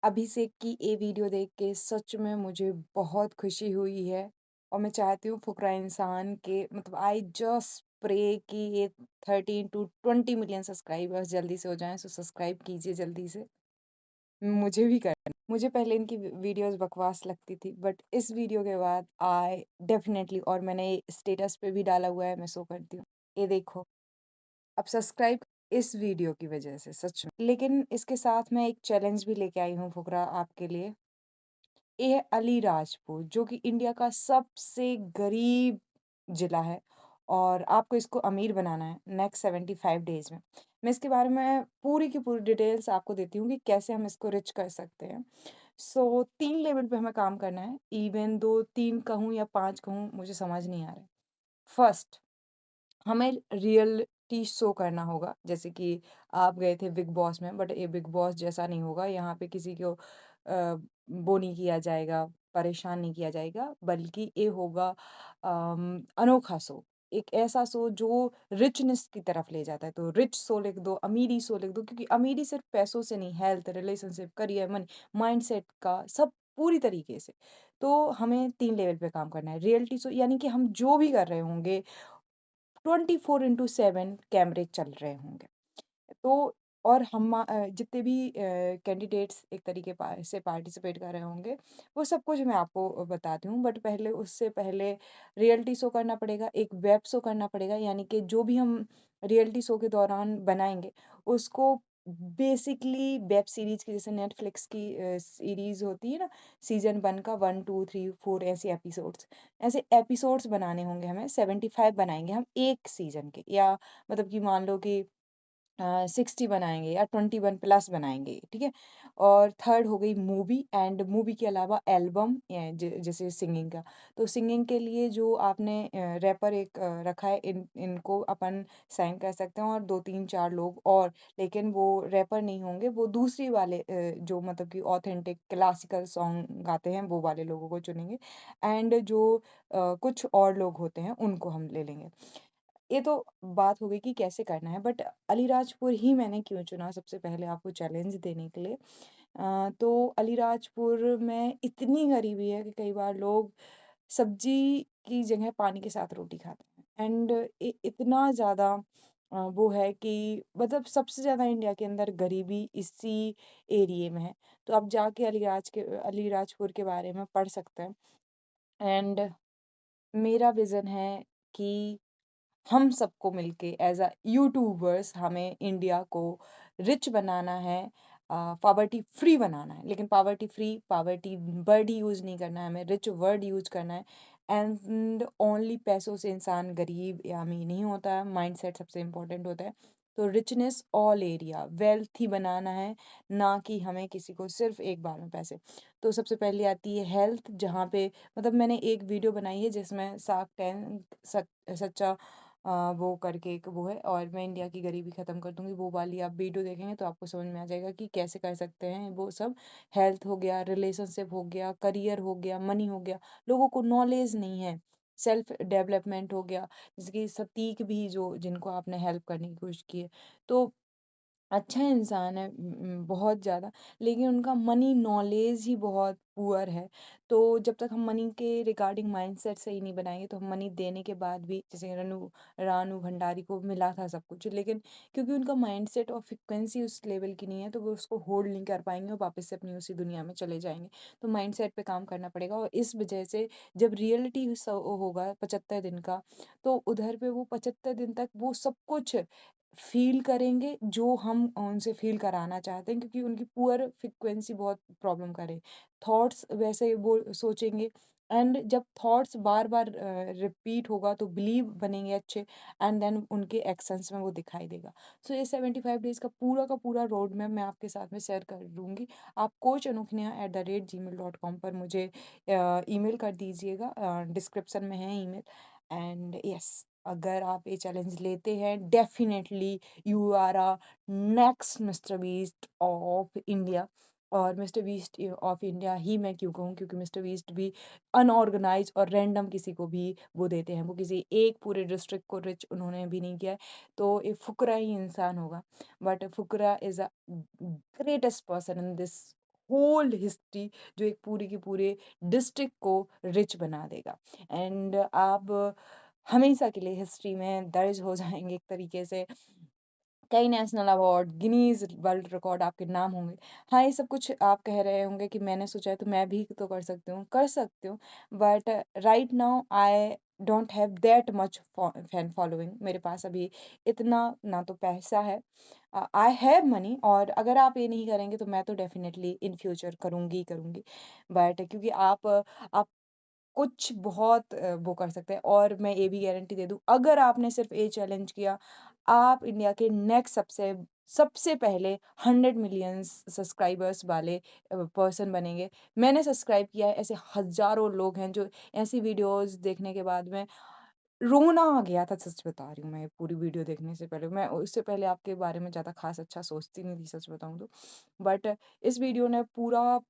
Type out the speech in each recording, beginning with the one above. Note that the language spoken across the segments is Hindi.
अभिषेक की ये वीडियो देख के सच में मुझे बहुत खुशी हुई है और मैं चाहती हूँ फुकरा इंसान के मतलब आई जस्ट प्रे कि ये 13 टू 20 मिलियन सब्सक्राइबर्स जल्दी से हो जाएं। सो सब्सक्राइब कीजिए जल्दी से। मुझे भी करना। मुझे पहले इनकी वीडियोस बकवास लगती थी बट इस वीडियो के बाद आई डेफिनेटली, और मैंने स्टेटस पे भी डाला हुआ है, मैं शो करती हूँ। ये देखो, अब सब्सक्राइब इस वीडियो की वजह से सच में। लेकिन इसके साथ मैं एक चैलेंज भी लेके आई हूँ फुकरा आपके लिए। ये है अलीराजपुर, जो कि इंडिया का सबसे गरीब जिला है और आपको इसको अमीर बनाना है नेक्स्ट 75 डेज में। मैं इसके बारे में पूरी की पूरी डिटेल्स आपको देती हूँ कि कैसे हम इसको रिच कर सकते हैं। सो 3 लेवल पे हमें काम करना है, इवन 2-3 कहूँ या 5 कहूँ, मुझे समझ नहीं आ रहा है। फर्स्ट, हमें रियलिटी शो करना होगा, जैसे कि आप गए थे बिग बॉस में, बट ये बिग बॉस जैसा नहीं होगा। यहाँ पे किसी को वो नहीं किया जाएगा, परेशान नहीं किया जाएगा, बल्कि ये होगा अनोखा शो। एक ऐसा शो जो रिचनेस की तरफ ले जाता है। तो रिच शो लिख दो, अमीरी शो लिख दो, क्योंकि अमीरी सिर्फ पैसों से नहीं, health, relationship, career, money, mindset का सब पूरी तरीके से। तो हमें 3 लेवल पे काम करना है। रियलिटी शो यानी कि हम जो भी कर रहे होंगे 24/7 कैमरे चल रहे होंगे। तो और जितने भी कैंडिडेट्स एक तरीके से पार्टिसिपेट कर रहे होंगे, वो सब कुछ मैं आपको बताती हूँ। बट पहले, उससे पहले रियलिटी शो करना पड़ेगा, एक वेब शो करना पड़ेगा, यानी कि जो भी हम रियलिटी शो के दौरान बनाएँगे, उसको बेसिकली वेब सीरीज़ की, जैसे नेटफ्लिक्स की सीरीज़ होती है ना, सीज़न 1 का 1, 2, 3, 4 ऐसे एपिसोड्स बनाने होंगे हमें। 75 बनाएँगे हम 1 सीज़न के, या मतलब कि मान लो कि 60 बनाएँगे या 21 प्लस बनाएँगे, ठीक है? और थर्ड हो गई मूवी, एंड मूवी के अलावा एल्बम, जैसे सिंगिंग का। तो सिंगिंग के लिए जो आपने रैपर एक रखा है, इनको अपन साइन कर सकते हैं, और 2-3-4 लोग और, लेकिन वो रैपर नहीं होंगे, वो दूसरी वाले जो मतलब कि ऑथेंटिक क्लासिकल सॉन्ग गाते हैं, वो वाले लोगों को चुनेंगे। एंड जो कुछ और लोग होते हैं, उनको हम ले लेंगे। ये तो बात हो गई कि कैसे करना है, बट अलीराजपुर ही मैंने क्यों चुना सबसे पहले आपको चैलेंज देने के लिए। तो अलीराजपुर में इतनी गरीबी है कि कई बार लोग सब्जी की जगह पानी के साथ रोटी खाते हैं, एंड इतना ज़्यादा वो है कि मतलब सबसे ज़्यादा इंडिया के अंदर गरीबी इसी एरिए में है। तो आप जाके अलीराजपुर के बारे में पढ़ सकते हैं। एंड मेरा विज़न है कि हम सबको मिलके एज़ अ यूट्यूबर्स हमें इंडिया को रिच बनाना है, पॉवर्टी फ्री बनाना है। लेकिन पॉवर्टी वर्ड यूज़ नहीं करना है, हमें रिच वर्ड यूज़ करना है। एंड ओनली पैसों से इंसान गरीब या अमीर नहीं होता है, माइंडसेट सबसे इम्पोर्टेंट होता है। तो रिचनेस ऑल एरिया, वेल्थ ही बनाना है, ना कि हमें किसी को सिर्फ एक बार में पैसे। तो सबसे पहले आती है हेल्थ, जहाँ पे मतलब मैंने एक वीडियो बनाई है जिसमें शार्क टैंक सच्चा वो करके एक वो है, और मैं इंडिया की गरीबी ख़त्म कर दूँगी, वो वाली आप वीडियो देखेंगे तो आपको समझ में आ जाएगा कि कैसे कर सकते हैं वो सब। हेल्थ हो गया, रिलेशनशिप हो गया, करियर हो गया, मनी हो गया। लोगों को नॉलेज नहीं है, सेल्फ डेवलपमेंट हो गया, जैसे कि सटीक भी, जो जिनको आपने हेल्प करने की कोशिश की है। तो अच्छा इंसान है, बहुत ज़्यादा, लेकिन उनका मनी नॉलेज ही बहुत पुअर है। तो जब तक हम मनी के रिगार्डिंग माइंडसेट सही नहीं बनाएँगे, तो हम मनी देने के बाद भी, जैसे रानू भंडारी को मिला था सब कुछ, लेकिन क्योंकि उनका माइंडसेट और फ्रीक्वेंसी उस लेवल की नहीं है, तो वो उसको होल्ड नहीं कर पाएँगे और वापस से अपनी उसी दुनिया में चले जाएँगे। तो माइंडसेट पे काम करना पड़ेगा, और इस वजह से जब रियलिटी होगा 75 दिन का, तो उधर पे वो 75 दिन तक वो सब कुछ फ़ील करेंगे जो हम उनसे फ़ील कराना चाहते हैं, क्योंकि उनकी पुअर फ्रीक्वेंसी बहुत प्रॉब्लम करे। थॉट्स वैसे वो सोचेंगे, एंड जब थॉट्स बार-बार रिपीट होगा तो बिलीव बनेंगे अच्छे, एंड देन उनके एक्शंस में वो दिखाई देगा। सो ये 75 डेज़ का पूरा रोड मैप मैं आपके साथ में शेयर कर दूँगी। आप coachanokhnia@gmail.com पर मुझे ईमेल कर दीजिएगा, डिस्क्रिप्शन में है ईमेल। एंड यस, अगर आप ये चैलेंज लेते हैं, definitely you are a next mister beast of India. और मिस्टर बीस्ट ऑफ इंडिया ही मैं क्यों कहूँ, क्योंकि मिस्टर बीस्ट भी अनऑर्गेनाइज और रैंडम किसी को भी वो देते हैं, वो किसी एक पूरे डिस्ट्रिक्ट को रिच उन्होंने भी नहीं किया है। तो एक फुकरा ही इंसान होगा, but Fukra is a greatest person in this whole history जो एक पूरी की पूरे डिस्ट्रिक्ट को रिच बना देगा। एंड आप हमेशा के लिए हिस्ट्री में दर्ज हो जाएँगे एक तरीके से। कई national award, Guinness world record आपके नाम होंगे। हाँ, ये सब कुछ आप कह रहे होंगे कि मैंने सोचा है तो मैं भी तो कर सकती हूँ। But right now I don't have that much fan following. मेरे पास अभी इतना ना तो पैसा है। आई हैव मनी, और अगर आप ये नहीं करेंगे तो मैं तो डेफ़िनिटली इन फ्यूचर करूँगी ही करूँगी। बट क्योंकि आप कुछ बहुत वो कर सकते हैं, और मैं ये भी गारंटी दे दूँ, अगर आपने सिर्फ़ ये चैलेंज किया, आप इंडिया के नेक्स्ट सबसे सबसे पहले 100 मिलियंस सब्सक्राइबर्स वाले पर्सन बनेंगे। मैंने सब्सक्राइब किया है, ऐसे हज़ारों लोग हैं जो ऐसी वीडियोज़ देखने के बाद में रोना आ गया था, सच बता रही हूँ मैं, ये पूरी वीडियो देखने से पहले। मैं उससे पहले आपके बारे में ज़्यादा ख़ास अच्छा सोचती नहीं थी, सच बताऊँ तो। बट इस वीडियो ने पूरा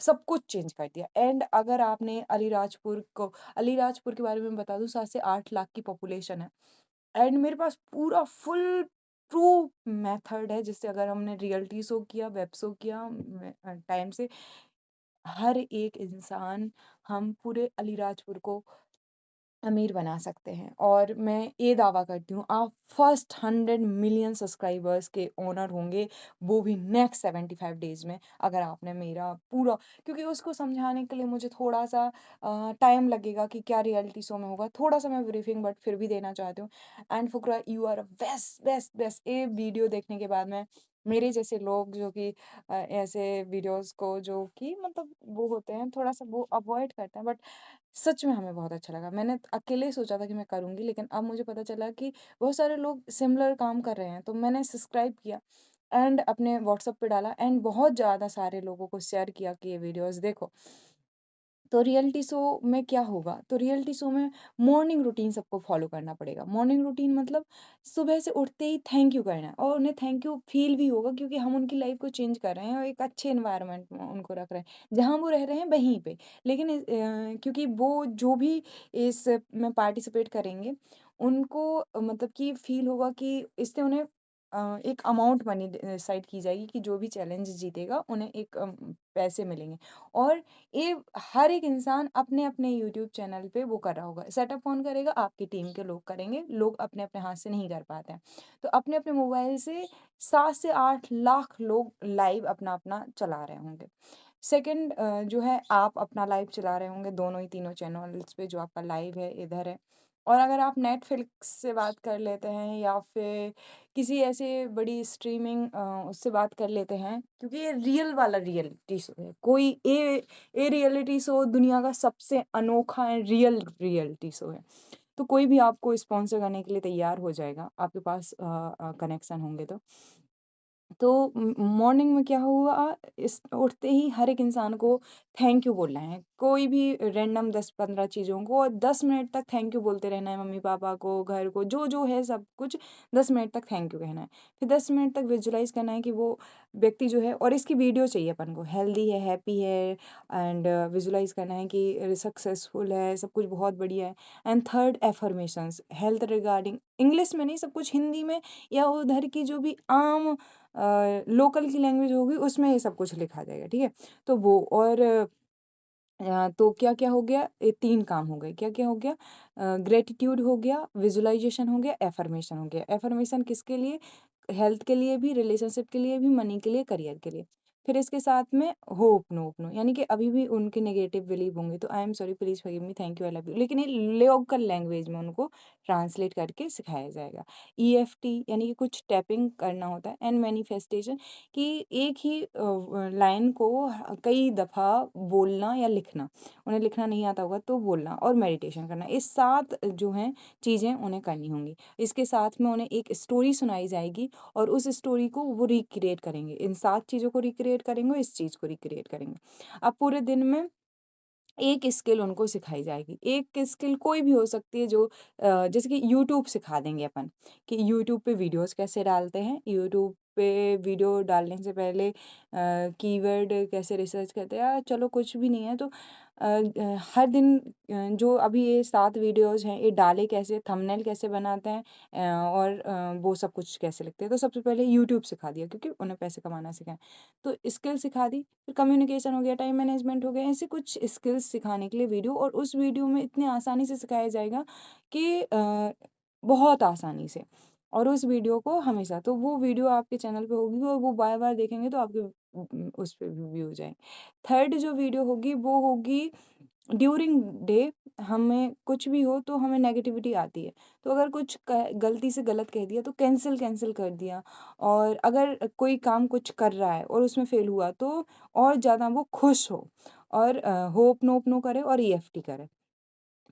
सब कुछ चेंज कर दिया। एंड अगर आपने अलीराजपुर के बारे में बता दूँ, 7 से 8 लाख की पॉपुलेशन है। एंड मेरे पास पूरा फुल प्रूफ मेथड है, जिससे अगर हमने रियलिटी शो किया, वेब शो किया टाइम से, हर एक इंसान, हम पूरे अलीराजपुर को अमीर बना सकते हैं। और मैं ये दावा करती हूँ, आप फर्स्ट 100 मिलियन सब्सक्राइबर्स के ओनर होंगे, वो भी नेक्स्ट 75 डेज़ में, अगर आपने मेरा पूरा, क्योंकि उसको समझाने के लिए मुझे थोड़ा-सा टाइम लगेगा कि क्या रियलिटी शो में होगा। थोड़ा-सा मैं ब्रीफिंग बट फिर भी देना चाहती हूँ। And Fukra, you are a best, best, best. ये वीडियो देखने के बाद में मेरे जैसे लोग जो कि ऐसे वीडियोज़ को जो कि मतलब वो होते हैं, थोड़ा-सा वो अवॉइड करते हैं, बट सच में हमें बहुत अच्छा लगा। मैंने अकेले ही सोचा था कि मैं करूँगी, लेकिन अब मुझे पता चला कि बहुत सारे लोग सिमिलर काम कर रहे हैं, तो मैंने सब्सक्राइब किया एंड अपने व्हाट्सएप पे डाला एंड बहुत ज़्यादा सारे लोगों को शेयर किया कि ये वीडियोज़ देखो। तो रियलिटी शो में क्या होगा? तो रियलिटी शो में मॉर्निंग रूटीन सबको फ़ॉलो करना पड़ेगा। मॉर्निंग रूटीन मतलब सुबह से उठते ही थैंक यू कहना है, और उन्हें थैंक यू फ़ील भी होगा, क्योंकि हम उनकी लाइफ़ को चेंज कर रहे हैं और एक अच्छे एनवायरनमेंट में उनको रख रहे हैं, जहाँ वो रह रहे हैं वहीं पे। लेकिन क्योंकि वो जो भी इस में पार्टिसिपेट करेंगे, उनको मतलब कि फ़ील होगा कि इससे उन्हें एक अमाउंट मनी डिसाइड की जाएगी कि जो भी चैलेंज जीतेगा उन्हें एक पैसे मिलेंगे। और ये हर एक इंसान अपने-अपने यूट्यूब चैनल पे वो कर रहा होगा। सेटअप कौन करेगा? आपकी टीम के लोग करेंगे। लोग अपने-अपने हाथ से नहीं कर पाते हैं। तो अपने-अपने मोबाइल से 7 से 8 लाख लोग लाइव अपना-अपना चला रहे होंगे। सेकंड जो है, आप अपना लाइव चला रहे होंगे दोनों ही तीनों चैनल्स पे, जो आपका लाइव है इधर है। और अगर आप नेटफ्लिक्स से बात कर लेते हैं या फिर किसी ऐसे बड़ी स्ट्रीमिंग उससे बात कर लेते हैं, क्योंकि ये रियल वाला रियलिटी शो है। कोई ये रियलिटी शो दुनिया का सबसे अनोखा एंड रियल रियलिटी शो है। तो कोई भी आपको स्पॉन्सर करने के लिए तैयार हो जाएगा, आपके पास कनेक्शन होंगे तो। तो मॉर्निंग में क्या हुआ, इस उठते ही हर एक इंसान को थैंक यू बोलना है। कोई भी रैंडम 10-15 चीज़ों को, और 10 मिनट तक थैंक यू बोलते रहना है, मम्मी-पापा को, घर को, जो-जो है सब कुछ 10 मिनट तक थैंक यू कहना है। फिर 10 मिनट तक विजुअलाइज़ करना है कि वो व्यक्ति जो है, और इसकी वीडियो चाहिए अपन को, हेल्दी है, हैप्पी है, एंड विजुअलाइज़ करना है कि सक्सेसफुल है, सब कुछ बहुत बढ़िया है। And third, affirmations, health regarding, English में नहीं, सब कुछ हिंदी में, या उधर की जो भी आम लोकल की लैंग्वेज होगी उसमें ये सब कुछ लिखा जाएगा, ठीक है? तो वो, और तो क्या-क्या हो गया? ये 3 काम हो गए। क्या-क्या हो गया? ग्रैटिट्यूड हो गया, विजुअलाइज़ेशन हो गया, अफ़र्मेशन हो गया। अफ़र्मेशन किसके लिए? हेल्थ के लिए भी, रिलेशनशिप के लिए भी, मनी के लिए, करियर के लिए। फिर इसके साथ में होप नो ओप नो, यानी कि अभी भी उनके नेगेटिव बिलीव होंगे तो I am sorry, please forgive me, thank you, I love you, लेकिन ये लोकल लैंग्वेज में उनको ट्रांसलेट करके सिखाया जाएगा। ईएफटी यानी कि कुछ टैपिंग करना होता है, एंड मैनिफेस्टेशन, कि एक ही लाइन को कई दफ़ा बोलना या लिखना। उन्हें लिखना नहीं आता होगा तो बोलना, और मेडिटेशन करना। ये 7 जो हैं चीज़ें उन्हें करनी होंगी। इसके साथ में उन्हें एक स्टोरी सुनाई जाएगी, और उस स्टोरी को वो रिक्रिएट करेंगे। इन 7 चीज़ों को रिक्रिएट करेंगे, इस चीज़ को रिक्रिएट करेंगे। अब पूरे दिन में एक स्किल उनको सिखाई जाएगी। एक स्किल कोई भी हो सकती है, जो जैसे कि यूट्यूब सिखा देंगे अपन, कि यूट्यूब पे वीडियोज़ कैसे डालते हैं, यूट्यूब पे वीडियो डालने से पहले कीवर्ड कैसे रिसर्च करते हैं, या चलो कुछ भी नहीं है तो हर दिन जो अभी ये 7 वीडियोज़ हैं, ये डाले कैसे, थंबनेल कैसे बनाते हैं और वो सब कुछ कैसे लिखते हैं। तो सबसे पहले यूट्यूब सिखा दिया, क्योंकि उन्हें पैसे कमाना सिखाएँ। तो स्किल सिखा दी, फिर कम्युनिकेशन हो गया, टाइम मैनेजमेंट हो गया, ऐसे कुछ स्किल्स सिखाने के लिए वीडियो, और उस वीडियो में इतनी आसानी से सिखाया जाएगा कि बहुत आसानी से, और उस वीडियो को हमेशा, तो वो वीडियो आपके चैनल पे होगी और वो बार-बार देखेंगे तो आपके उस पे भी व्यू जाएँगे। थर्ड जो वीडियो होगी वो होगी ड्यूरिंग डे। हमें कुछ भी हो तो हमें नेगेटिविटी आती है, तो अगर कुछ गलती से गलत कह दिया तो कैंसिल कैंसिल कर दिया, और अगर कोई काम कुछ कर रहा है और उसमें फेल हुआ तो और ज़्यादा वो खुश हो, और होप नोप नो करे और ईएफटी करे।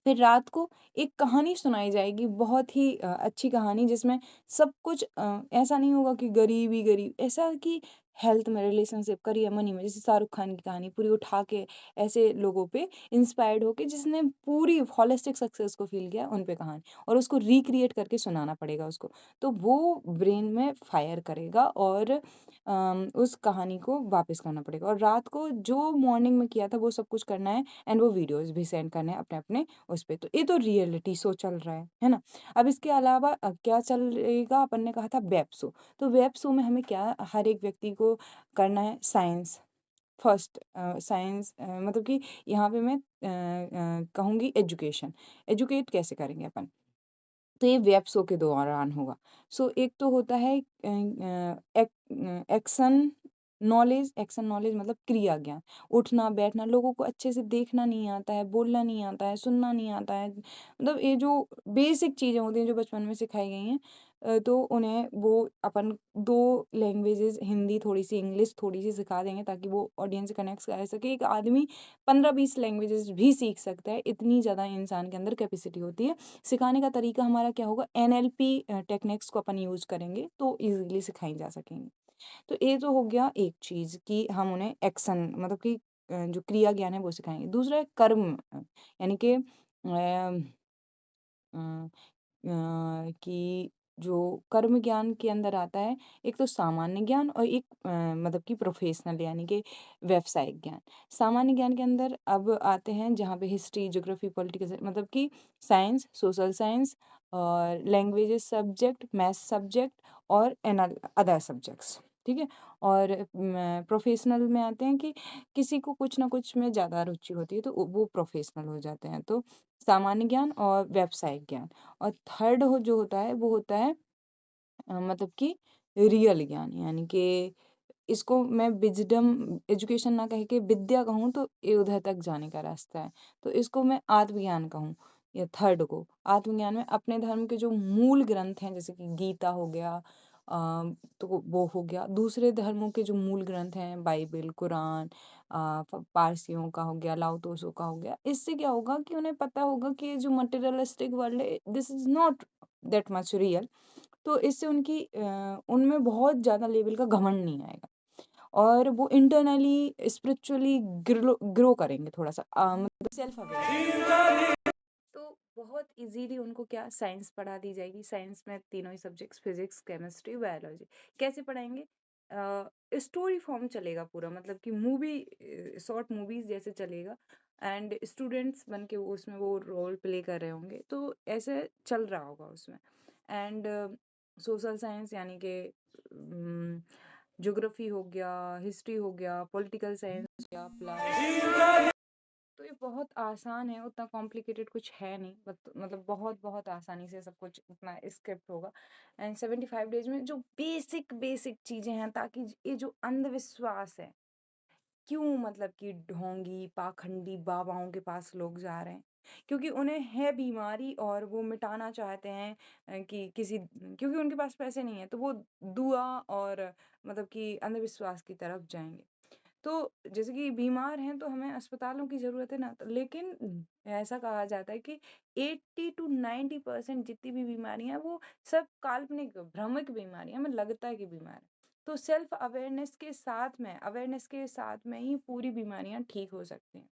फिर रात को एक कहानी सुनाई जाएगी, बहुत ही अच्छी कहानी, जिसमें सब कुछ ऐसा नहीं होगा कि गरीब ही गरीब, ऐसा कि हेल्थ में, रिलेशनशिप, करियर, मनी में, जैसे शाहरुख खान की कहानी पूरी उठा के ऐसे लोगों पे इंस्पायर्ड होके, जिसने पूरी होलिस्टिक सक्सेस को फ़ील किया, उन पे कहानी, और उसको रिक्रिएट करके सुनाना पड़ेगा उसको। तो वो ब्रेन में फायर करेगा, और उस कहानी को वापस करना पड़ेगा, और रात को जो मॉर्निंग में किया था वो सब कुछ करना है, एंड वो वीडियोज़ भी सेंड करने हैं अपने-अपने उस पे। तो ये तो रियलिटी शो चल रहा है ना? अब इसके अलावा क्या चलेगा, अपन ने कहा था वेब शो। तो वेब शो में हमें क्या, हर एक व्यक्ति को करना है साइंस फर्स्ट, साइंस मतलब कि यहाँ पे मैं कहूँगी एजुकेशन। एजुकेट कैसे करेंगे अपन? तो ये वेब शो के दौरान होगा। सो एक तो होता है एक्शन नॉलेज मतलब क्रिया ज्ञान। उठना, बैठना, लोगों को अच्छे से देखना नहीं आता है, बोलना नहीं आता है, सुनना नहीं आता है। मतलब ये जो बेसिक चीज़ें होती हैं जो बचपन में सिखाई गई हैं, तो उन्हें वो अपन 2 लैंग्वेजेज़, हिंदी थोड़ी-सी, इंग्लिश थोड़ी-सी सिखा देंगे, ताकि वो ऑडियंस से कनेक्ट कर सके। एक आदमी 15-20 लैंग्वेजेज़ भी सीख सकता है, इतनी ज़्यादा इंसान के अंदर कैपेसिटी होती है। सिखाने का तरीका हमारा क्या होगा, एनएलपी टेक्निक्स को अपन यूज़ करेंगे तो ईज़िली सिखाई जा सकेंगी। तो ये तो हो गया एक चीज़ कि हम उन्हें एक्शन मतलब कि जो क्रिया ज्ञान है वो सिखाएँगे। दूसरा है कर्म, यानी कि अ कि जो कर्म ज्ञान के अंदर आता है, एक तो सामान्य ज्ञान, और एक मतलब कि प्रोफ़ेशनल, यानी कि व्यावसायिक ज्ञान। सामान्य ज्ञान के अंदर अब आते हैं जहाँ पे हिस्ट्री, ज्योग्राफ़ी, पॉलिटिकल मतलब कि साइंस, सोशल साइंस, और लैंग्वेजेज़ सब्जेक्ट, मैथ्स सब्जेक्ट, और अदर सब्जेक्ट्स, ठीक है? और प्रोफ़ेशनल में आते हैं कि किसी को कुछ ना कुछ में ज़्यादा रुचि होती है तो वो प्रोफ़ेशनल हो जाते हैं। तो सामान्य ज्ञान और व्यावसायिक ज्ञान। और थर्ड जो होता है वो होता है मतलब कि रियल ज्ञान, यानी कि इसको मैं विज़डम एजुकेशन ना कह के विद्या कहूँ तो ये उधर तक जाने का रास्ता है। तो इसको मैं आत्मज्ञान कहूँ, या थर्ड को। आत्मज्ञान में अपने धर्म के जो मूल ग्रंथ हैं, जैसे कि गीता हो गया, अ, तो वो हो गया। दूसरे धर्मों के जो मूल ग्रंथ हैं, बाइबल, कुरान, पारसियों का हो गया, लाओ त्सो का हो गया। इससे क्या होगा कि उन्हें पता होगा कि ये जो मटेरियलिस्टिक वर्ल्ड है, this is not that much real. तो इससे उनमें बहुत ज़्यादा लेवल का घमंड नहीं आएगा, और वो इंटरनली स्पिरिचुअली ग्रो करेंगे थोड़ा-सा, मतलब सेल्फ अवेयर। तो बहुत इजीली उनको क्या, साइंस पढ़ा दी जाएगी। साइंस में तीनों ही सब्जेक्ट्स, फिजिक्स, केमिस्ट्री, बायोलॉजी। कैसे पढ़ाएंगे? स्टोरी फॉर्म चलेगा पूरा, मतलब कि मूवी, शॉर्ट मूवीज जैसे चलेगा, एंड स्टूडेंट्स बन के वो उसमें वो रोल प्ले कर रहे होंगे, तो ऐसे चल रहा होगा उसमें। एंड सोशल साइंस, यानी कि ज्योग्राफी हो गया, हिस्ट्री हो गया, पॉलिटिकल साइंस हो गया, प्लस, तो ये बहुत आसान है, उतना कॉम्प्लिकेटेड कुछ है नहीं, बट मतलब बहुत बहुत आसानी से सब कुछ इतना स्क्रिप्ट होगा। एंड 75 डेज में जो बेसिक बेसिक चीज़ें हैं, ताकि ये जो अंधविश्वास है, क्यों मतलब कि ढोंगी पाखंडी बाबाओं के पास लोग जा रहे हैं, क्योंकि उन्हें है बीमारी और वो मिटाना चाहते हैं, कि किसी, क्योंकि उनके पास पैसे नहीं है, तो वो दुआ और मतलब कि अंधविश्वास की तरफ जाएंगे। तो जैसे कि बीमार हैं तो हमें अस्पतालों की ज़रूरत है ना, तो लेकिन ऐसा कहा जाता है कि 80 टू 90% जितनी भी बीमारियां हैं वो सब काल्पनिक भ्रमिक बीमारियां, हमें लगता है कि बीमार है। तो सेल्फ अवेयरनेस के साथ में ही पूरी बीमारियां ठीक हो सकती हैं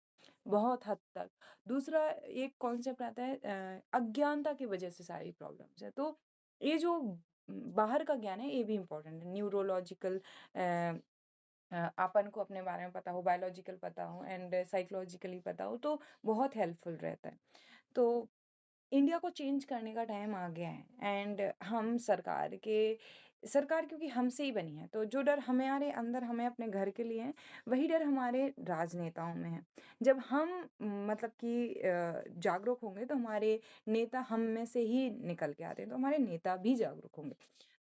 बहुत हद तक। दूसरा एक कॉन्सेप्ट आता है, अज्ञानता की वजह से सारी प्रॉब्लम्स है। तो ये जो बाहर का ज्ञान है ये भी इम्पोर्टेंट है। न्यूरोलॉजिकल अपन को अपने बारे में पता हो, बायोलॉजिकल पता हो एंड साइकोलॉजिकली पता हो तो बहुत हेल्पफुल रहता है। तो इंडिया को चेंज करने का टाइम आ गया है एंड हम सरकार क्योंकि हमसे ही बनी है तो जो डर हमारे अंदर हमें अपने घर के लिए है वही डर हमारे राजनेताओं में है। जब हम मतलब कि जागरूक होंगे तो हमारे नेता हम में से ही निकल के आते हैं तो हमारे नेता भी जागरूक होंगे।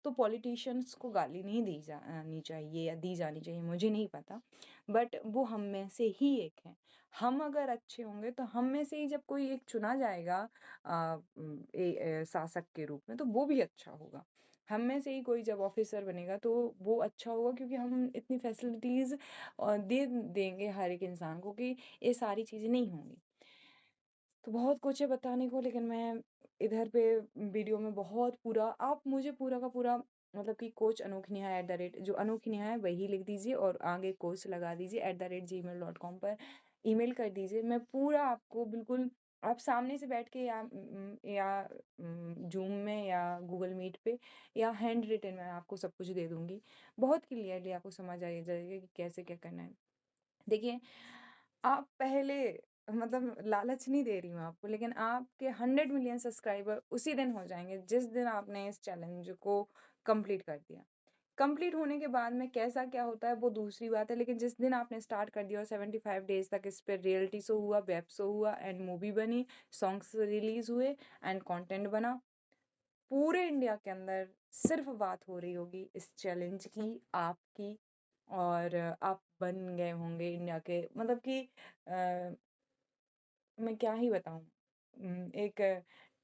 तो पॉलिटिशियंस को गाली नहीं दी जानी चाहिए या दी जानी चाहिए मुझे नहीं पता, बट वो हम में से ही एक है। हम अगर अच्छे होंगे तो हम में से ही जब कोई एक चुना जाएगा शासक के रूप में तो वो भी अच्छा होगा। हम में से ही कोई जब ऑफिसर बनेगा तो वो अच्छा होगा क्योंकि हम इतनी फैसिलिटीज दे देंगे हर एक इंसान को कि ये सारी चीजें नहीं होंगी। तो बहुत कुछ है बताने को लेकिन मैं इधर पे वीडियो में बहुत पूरा आप मुझे पूरा का पूरा मतलब कि कोच अनोखी नेहा एट द रेट जो अनोखी नेहा है वही लिख दीजिए और आगे कोच लगा दीजिए @gmail.com पर ईमेल कर दीजिए। मैं पूरा आपको बिल्कुल आप सामने से बैठ के या जूम में या गूगल मीट पे या हैंड रिटन में आपको सब कुछ दे दूंगी। बहुत क्लियरली आपको समझ आ जाएगा कि कैसे क्या करना है। देखिए, आप पहले मतलब लालच नहीं दे रही हूँ आपको, लेकिन आपके 100 मिलियन सब्सक्राइबर उसी दिन हो जाएँगे, जिस दिन आपने इस चैलेंज को कंप्लीट कर दिया। कंप्लीट होने के बाद में कैसा क्या होता है, वो दूसरी बात है, लेकिन जिस दिन आपने स्टार्ट कर दिया और 75 डेज़ तक इस पे रियलिटी शो हुआ, वेब शो हुआ एंड मूवी बनी, सॉन्ग्स रिलीज़ हुए एंड कंटेंट बना, पूरे इंडिया के अंदर सिर्फ बात हो रही होगी इस चैलेंज की, आपकी और आप बन गए होंगे इंडिया के मतलब कि मैं क्या ही बताऊँ। एक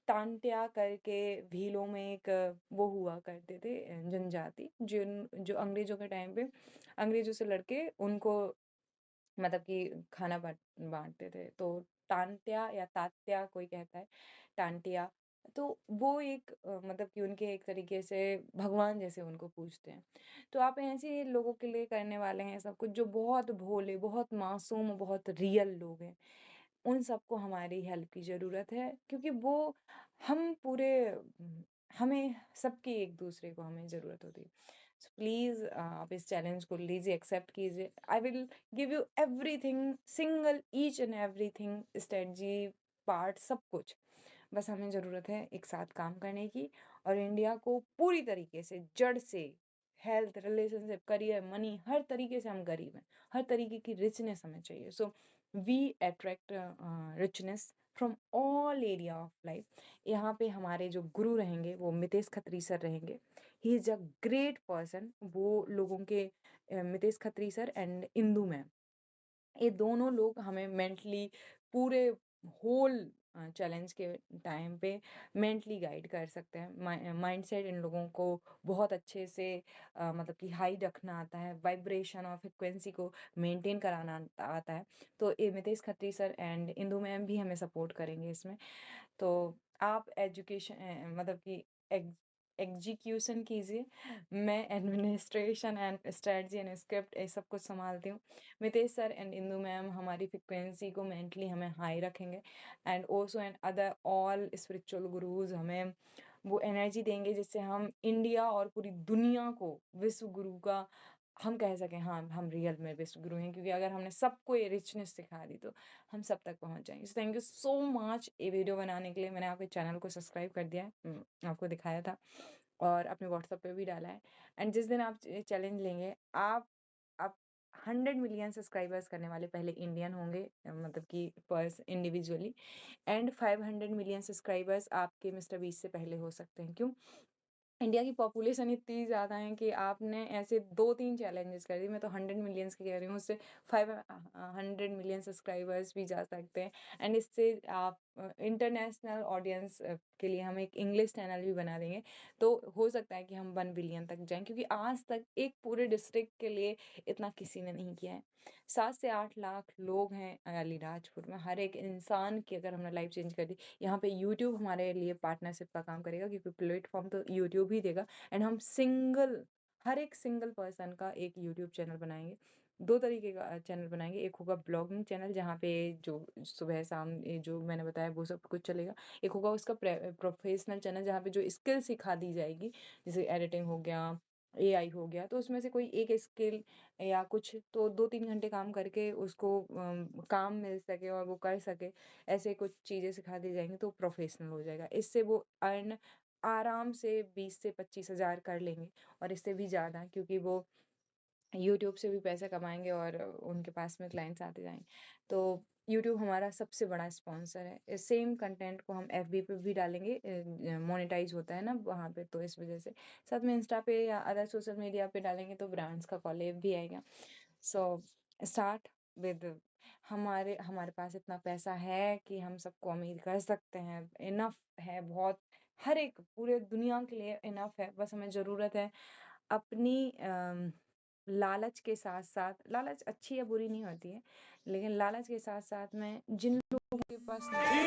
टांट्या करके भीलों में एक वो हुआ करते थे जनजाति जो अंग्रेज़ों के टाइम पे अंग्रेज़ों से लड़के उनको मतलब कि खाना बाँटते थे। तो टांट्या या तात्या कोई कहता है, टांटिया। तो वो एक मतलब कि उनके एक तरीके से भगवान जैसे उनको पूजते हैं। तो आप ऐसे लोगों के लिए करने वाले हैं सब कुछ जो बहुत भोले, बहुत मासूम, बहुत रियल लोग हैं। उन सबको हमारी हेल्प की ज़रूरत है क्योंकि वो हम पूरे हमें सबकी एक-दूसरे को हमें ज़रूरत होती है। सो प्लीज़ आप इस चैलेंज को लीजिए, एक्सेप्ट कीजिए। I will give you everything single each and everything strategy, part सब कुछ। बस हमें ज़रूरत है एक साथ काम करने की और इंडिया को पूरी तरीके से जड़ से हेल्थ, रिलेशनशिप, करियर, मनी हर तरीके से हम गरीब हैं। हर तरीके की रिचनेस हमें चाहिए। So we attract richness from all area of life. यहाँ पे हमारे जो गुरु रहेंगे वो मितेश खत्री सर रहेंगे। He is a great person. वो लोगों के Mitesh Khatri sir and Indu ma'am, ये दोनों लोग हमें मेंटली पूरे होल चैलेंज के टाइम पे मेंटली गाइड कर सकते हैं। माइंडसेट इन लोगों को बहुत अच्छे से मतलब कि हाई रखना आता है, वाइब्रेशन और फ्रिक्वेंसी को मेंटेन कराना आता है। तो ये Mitesh Khatri sir and Indu ma'am भी हमें सपोर्ट करेंगे इसमें। तो आप मतलब कि एग एग्जीक्यूशन कीजिए। मैं administration and strategy and script ये सब कुछ सँभालती हूँ। Mitesh sir and Indu ma'am हमारी फ्रीक्वेंसी को मेंटली हमें हाई रखेंगे and also and other all spiritual Gurus हमें वो एनर्जी देंगे जिससे हम इंडिया और पूरी दुनिया को विश्व गुरु का हम कह सकें हाँ, हम रियल में विश्व गुरु हैं क्योंकि अगर हमने सबको ये रिचनेस सिखा दी तो हम सब तक पहुँच जाएँगे। So thank you so much ये वीडियो बनाने के लिए। मैंने आपके चैनल को सब्सक्राइब कर दिया है, आपको दिखाया था और अपने व्हाट्सएप पे भी डाला है एंड जिस दिन आप ये चैलेंज लेंगे आप 100 मिलियन सब्सक्राइबर्स करने वाले पहले इंडियन होंगे मतलब कि purse individually and 500 million subscribers आपके मिस्टर बीस्ट से पहले हो सकते हैं। क्यों? इंडिया की पॉपुलेशन इतनी ज़्यादा है कि आपने ऐसे 2-3 चैलेंजेस कर दिए, मैं तो 100 मिलियंस की कह रही हूँ, उससे 100 मिलियन सब्सक्राइबर्स भी जा सकते हैं एंड इससे आप इंटरनेशनल ऑडियंस के लिए हम एक इंग्लिश चैनल भी बना देंगे, तो हो सकता है कि हम 1 बिलियन तक जाएँ क्योंकि आज तक एक पूरे डिस्ट्रिक्ट के लिए इतना किसी ने नहीं किया है। 7 से 8 लाख लोग हैं अलीराजपुर में, हर एक इंसान की अगर हमने लाइफ चेंज कर दी, यहाँ पे यूट्यूब हमारे लिए पार्टनरशिप का काम करेगा क्योंकि प्लेटफ़ॉर्म तो यूट्यूब ही देगा एंड हम सिंगल हर एक सिंगल पर्सन का एक यूट्यूब चैनल बनाएँगे। 2 तरीके का चैनल बनाएँगे, एक होगा ब्लॉगिंग चैनल जहाँ पे जो सुबह-शाम ये जो मैंने बताया वो सब कुछ चलेगा। एक होगा उसका प्रोफ़ेशनल चैनल जहाँ पे जो स्किल सिखा दी जाएगी, जैसे एडिटिंग हो गया, एआई हो गया, तो उसमें से कोई एक स्किल या कुछ तो 2-3 घंटे काम करके उसको काम मिल सके और वो कर सके, ऐसे कुछ चीज़ें सिखा दी जाएँगी तो प्रोफ़ेशनल हो जाएगा। इससे वो अर्न आराम से 20 से 25 हज़ार कर लेंगे और इससे भी ज़्यादा क्योंकि वो यूट्यूब से भी पैसा कमाएँगे और उनके पास में क्लाइंट्स आते जाएँगे। तो यूट्यूब हमारा सबसे बड़ा स्पॉन्सर है। सेम कंटेंट को हम एफबी पे भी डालेंगे मोनेटाइज़ होता है ना वहाँ पे तो इस वज़ह से। साथ में इंस्टा पे या अदर सोशल मीडिया पे डालेंगे तो ब्रांड्स का कोलैब भी आएगा। सो स्टार्ट विद हमारे हमारे पास इतना पैसा है कि हम सबको अमीर कर सकते हैं। इनफ है बहुत हर एक पूरे दुनिया के लिए इनफ है। बस हमें ज़रूरत है अपनी लालच के साथ-साथ लालच अच्छी या बुरी नहीं होती है, लेकिन लालच के साथ-साथ में जिन लोगों के पास नहीं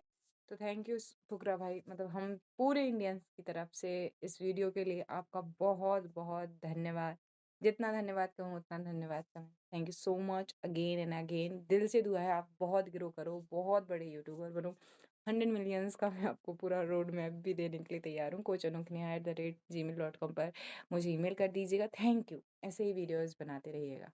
तो थैंक यू फुकरा भाई मतलब हम पूरे इंडियंस की तरफ से इस वीडियो के लिए आपका बहुत-बहुत धन्यवाद। जितना धन्यवाद कहूँ उतना धन्यवाद कम है। Thank you so much again and again दिल से दुआ है आप बहुत ग्रो करो, बहुत बड़े यूट्यूबर बनो। 100 मिलियंस का मैं आपको पूरा रोड मैप भी देने के लिए तैयार हूँ। coach.anukhnia@gmail.com पर मुझे ईमेल कर दीजिएगा। Thank you. ऐसे ही वीडियोज़ बनाते रहिएगा।